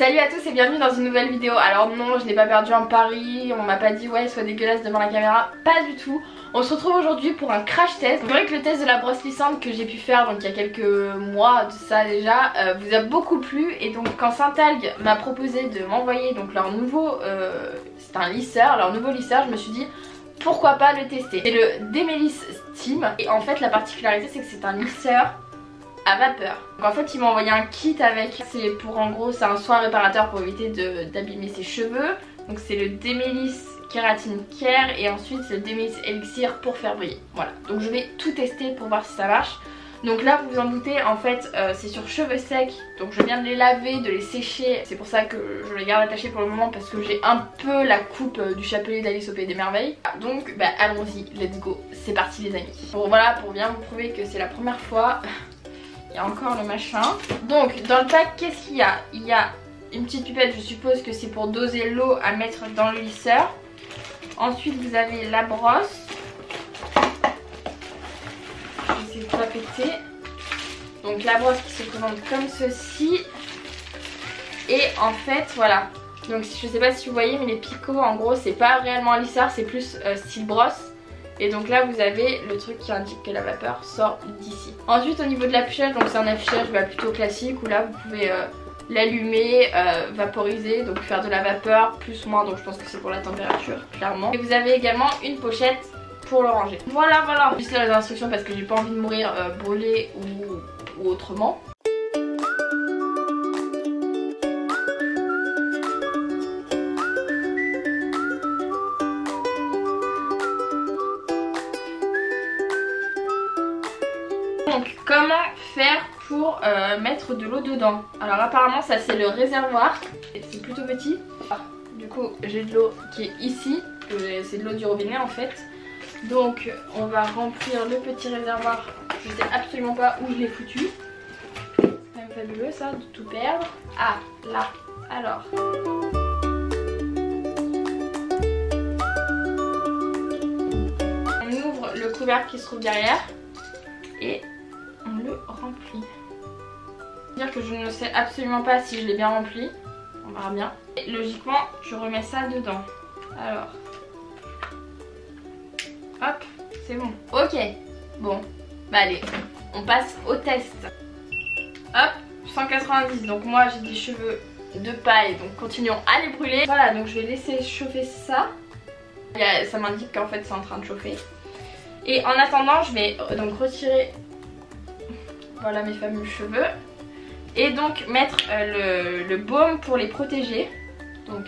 Salut à tous et bienvenue dans une nouvelle vidéo. Alors non, je n'ai pas perdu un pari, on m'a pas dit ouais sois dégueulasse devant la caméra, pas du tout. On se retrouve aujourd'hui pour un crash test. C'est vrai que le test de la brosse lissante que j'ai pu faire donc il y a quelques mois de ça déjà vous a beaucoup plu. Et donc quand Saint-Algue m'a proposé de m'envoyer donc leur nouveau, c'est un lisseur, leur nouveau lisseur, je me suis dit pourquoi pas le tester. C'est le Demelis Steam et en fait la particularité c'est que c'est un lisseur à vapeur. Donc en fait il m'a envoyé un kit avec, c'est pour en gros c'est un soin réparateur pour éviter d'abîmer ses cheveux. Donc c'est le Demelis Keratin Care et ensuite c'est le Demelis Elixir pour faire briller. Voilà, donc je vais tout tester pour voir si ça marche. Donc là vous vous en doutez en fait c'est sur cheveux secs. Donc je viens de les laver, de les sécher. C'est pour ça que je les garde attachés pour le moment parce que j'ai un peu la coupe du chapelier d'Alice au Pays des Merveilles. Donc bah allons-y, let's go, c'est parti les amis. Bon voilà, pour bien vous prouver que c'est la première fois. Il y a encore le machin. Donc dans le pack qu'est-ce qu'il y a? Il y a une petite pipette, je suppose que c'est pour doser l'eau à mettre dans le lisseur. Ensuite vous avez la brosse. Je vais essayer de pas péter. Donc la brosse qui se présente comme ceci. Et en fait voilà. Donc je sais pas si vous voyez mais les picots en gros c'est pas réellement un lisseur, c'est plus style brosse. Et donc là vous avez le truc qui indique que la vapeur sort d'ici. Ensuite au niveau de l'affichage, donc c'est un affichage plutôt classique où là vous pouvez l'allumer, vaporiser, donc faire de la vapeur, plus ou moins, donc je pense que c'est pour la température clairement. Et vous avez également une pochette pour le ranger. Voilà voilà. Juste les instructions parce que j'ai pas envie de mourir brûlée ou autrement. Donc comment faire pour mettre de l'eau dedans? Alors apparemment ça c'est le réservoir, c'est plutôt petit. Du coup j'ai de l'eau qui est ici, c'est de l'eau du robinet en fait. Donc on va remplir le petit réservoir, je sais absolument pas où je l'ai foutu. C'est quand même fabuleux ça de tout perdre. Ah là, alors. On ouvre le couvercle qui se trouve derrière et on le remplit. Dire que je ne sais absolument pas si je l'ai bien rempli. On verra bien. Et logiquement, je remets ça dedans. Alors. Hop, c'est bon. Ok. Bon. Bah allez, on passe au test. Hop, 190. Donc moi j'ai des cheveux de paille. Donc continuons à les brûler. Voilà, donc je vais laisser chauffer ça. Ça m'indique qu'en fait c'est en train de chauffer. Et en attendant, je vais donc retirer voilà mes fameux cheveux. Et donc mettre le baume pour les protéger. Donc,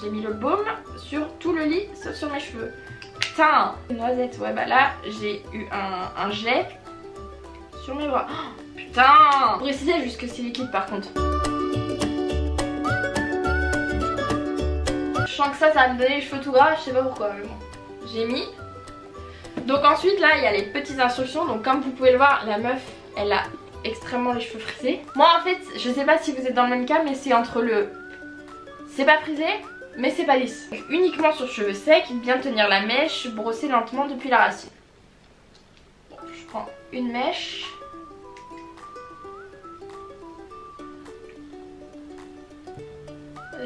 j'ai mis le baume sur tout le lit sauf sur mes cheveux. Putain, noisette, ouais bah là j'ai eu un jet sur mes bras. Oh, putain, précisez juste que c'est liquide par contre. Je sens que ça va me donner les cheveux tout gras, je sais pas pourquoi mais bon. J'ai mis. Donc ensuite là il y a les petites instructions. Donc comme vous pouvez le voir la meuf elle a extrêmement les cheveux frisés. Moi en fait je sais pas si vous êtes dans le même cas mais c'est entre le c'est pas frisé mais c'est pas lisse. Donc, uniquement sur cheveux secs, bien tenir la mèche, brosser lentement depuis la racine. Bon, je prends une mèche.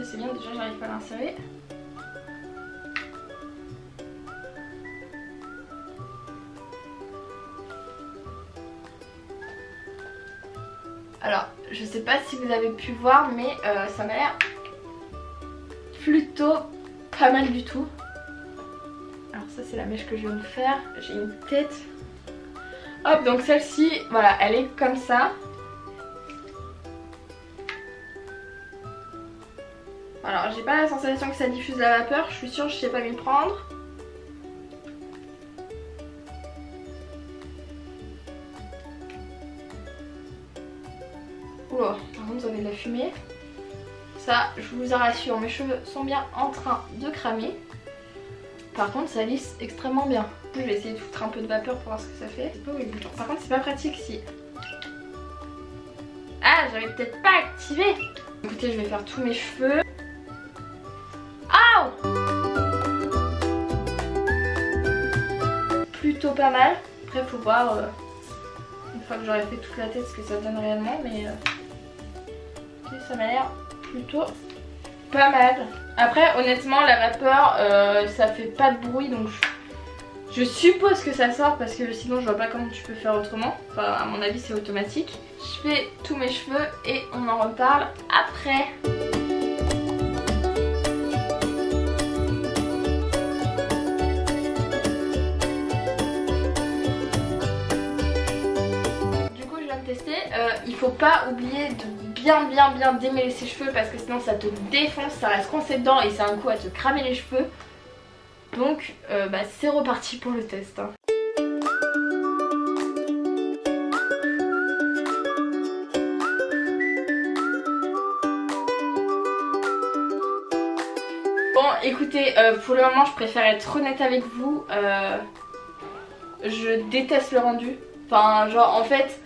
C'est bien déjà j'arrive pas à l'insérer. Alors, je sais pas si vous avez pu voir, mais ça m'a l'air plutôt pas mal du tout. Alors ça c'est la mèche que je viens de faire. J'ai une tête. Hop, donc celle-ci, voilà, elle est comme ça. Alors, j'ai pas la sensation que ça diffuse la vapeur. Je suis sûre que je sais pas m'y prendre. Oula, par contre vous avez de la fumée. Ça, je vous rassure, mes cheveux sont bien en train de cramer. Par contre ça lisse extrêmement bien. Je vais essayer de foutre un peu de vapeur pour voir ce que ça fait. Par contre c'est pas pratique si... Ah, j'avais peut-être pas activé. Écoutez, je vais faire tous mes cheveux. Aouh! Plutôt pas mal. Après faut voir une fois que j'aurai fait toute la tête ce que ça donne réellement, mais Écoutez, ça m'a l'air plutôt pas mal. Après honnêtement la vapeur ça fait pas de bruit, donc je suppose que ça sort parce que sinon je vois pas comment tu peux faire autrement. Enfin à mon avis c'est automatique. Je fais tous mes cheveux et on en reparle après. Il faut pas oublier de bien démêler ses cheveux parce que sinon ça te défonce, ça reste coincé dedans et c'est un coup à te cramer les cheveux. Donc c'est reparti pour le test. Bon écoutez, pour le moment je préfère être honnête avec vous, je déteste le rendu. Enfin genre en fait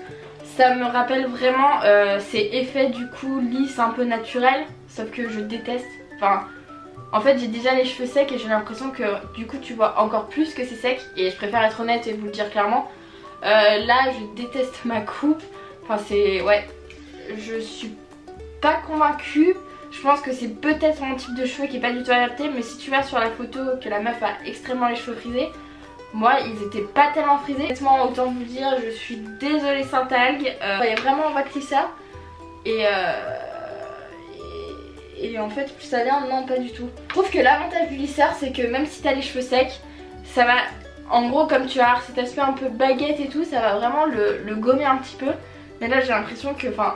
ça me rappelle vraiment ces effets du coup lisses un peu naturels, sauf que je déteste. Enfin en fait j'ai déjà les cheveux secs et j'ai l'impression que du coup tu vois encore plus que c'est sec et je préfère être honnête et vous le dire clairement. Là je déteste ma coupe, enfin c'est ouais, je suis pas convaincue. Je pense que c'est peut-être mon type de cheveux qui est pas du tout adapté, mais si tu vois sur la photo que la meuf a extrêmement les cheveux frisés, moi ils étaient pas tellement frisés. Honnêtement autant vous dire, je suis désolée Saint-Algue, il y a vraiment un wax lisseur et en fait plus ça vient, non pas du tout. Je trouve que l'avantage du lisseur c'est que même si t'as les cheveux secs, ça va, en gros comme tu as cet aspect un peu baguette et tout, ça va vraiment le gommer un petit peu. Mais là j'ai l'impression que, enfin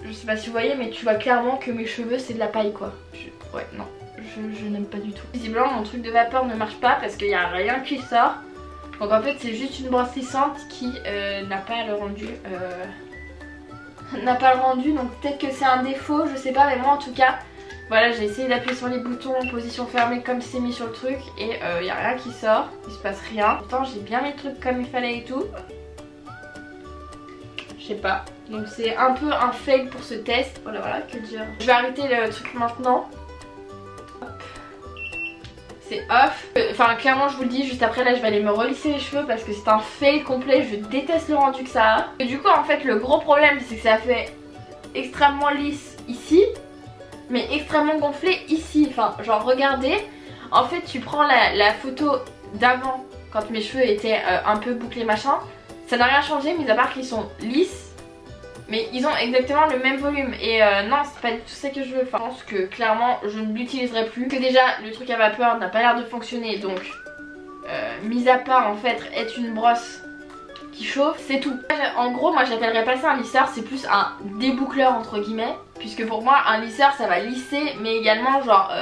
je sais pas si vous voyez mais tu vois clairement que mes cheveux c'est de la paille quoi. Ouais non. Je n'aime pas du tout. Visiblement mon truc de vapeur ne marche pas parce qu'il n'y a rien qui sort. Donc en fait c'est juste une brosse lissante qui n'a pas le rendu. Donc peut-être que c'est un défaut, je sais pas, mais moi en tout cas, voilà j'ai essayé d'appuyer sur les boutons en position fermée comme c'est mis sur le truc et il n'y a rien qui sort, il se passe rien. Pourtant j'ai bien mis le truc comme il fallait et tout. Je sais pas. Donc c'est un peu un fail pour ce test. Voilà que dire. Je vais arrêter le truc maintenant. C'est off. Enfin clairement je vous le dis, juste après là je vais aller me relisser les cheveux parce que c'est un fail complet, je déteste le rendu que ça a. Et du coup en fait le gros problème c'est que ça fait extrêmement lisse ici, mais extrêmement gonflé ici. Enfin genre regardez, en fait tu prends la photo d'avant quand mes cheveux étaient un peu bouclés machin, ça n'a rien changé mis à part qu'ils sont lisses. Mais ils ont exactement le même volume et non c'est pas du tout ça que je veux. Enfin, je pense que clairement je ne l'utiliserai plus. Que déjà le truc à vapeur n'a pas l'air de fonctionner, donc mis à part en fait être une brosse qui chauffe, c'est tout. En gros moi j'appellerais pas ça un lisseur, c'est plus un déboucleur entre guillemets. Puisque pour moi un lisseur ça va lisser mais également genre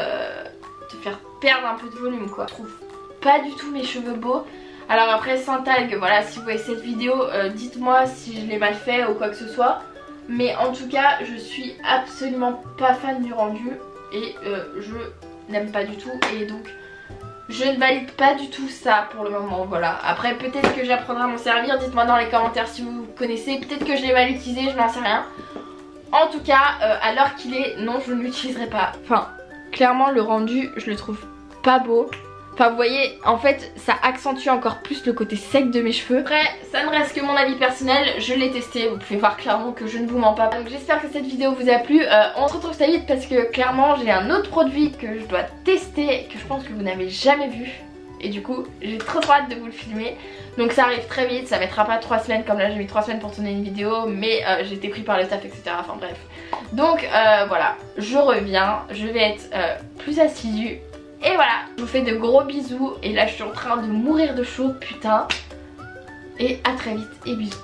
te faire perdre un peu de volume quoi. Je trouve pas du tout mes cheveux beaux. Alors après Saint-Algue, voilà si vous voyez cette vidéo dites-moi si je l'ai mal fait ou quoi que ce soit. Mais en tout cas je suis absolument pas fan du rendu et je n'aime pas du tout et donc je ne valide pas du tout ça pour le moment. Voilà, après peut-être que j'apprendrai à m'en servir, dites-moi dans les commentaires si vous connaissez, peut-être que je l'ai mal utilisé, je n'en sais rien. En tout cas à l'heure qu'il est, non je ne l'utiliserai pas. Enfin clairement le rendu je le trouve pas beau. Enfin vous voyez en fait ça accentue encore plus le côté sec de mes cheveux. Après ça ne reste que mon avis personnel, je l'ai testé, vous pouvez voir clairement que je ne vous mens pas. Donc j'espère que cette vidéo vous a plu, on se retrouve très vite parce que clairement j'ai un autre produit que je dois tester, que je pense que vous n'avez jamais vu. Et du coup j'ai trop hâte de vous le filmer. Donc ça arrive très vite, ça mettra pas 3 semaines comme là j'ai mis 3 semaines pour tourner une vidéo. Mais j'ai été pris par le taf etc, enfin bref. Donc voilà, je reviens, je vais être plus assidue. Et voilà, je vous fais de gros bisous et là je suis en train de mourir de chaud putain. Et à très vite et bisous.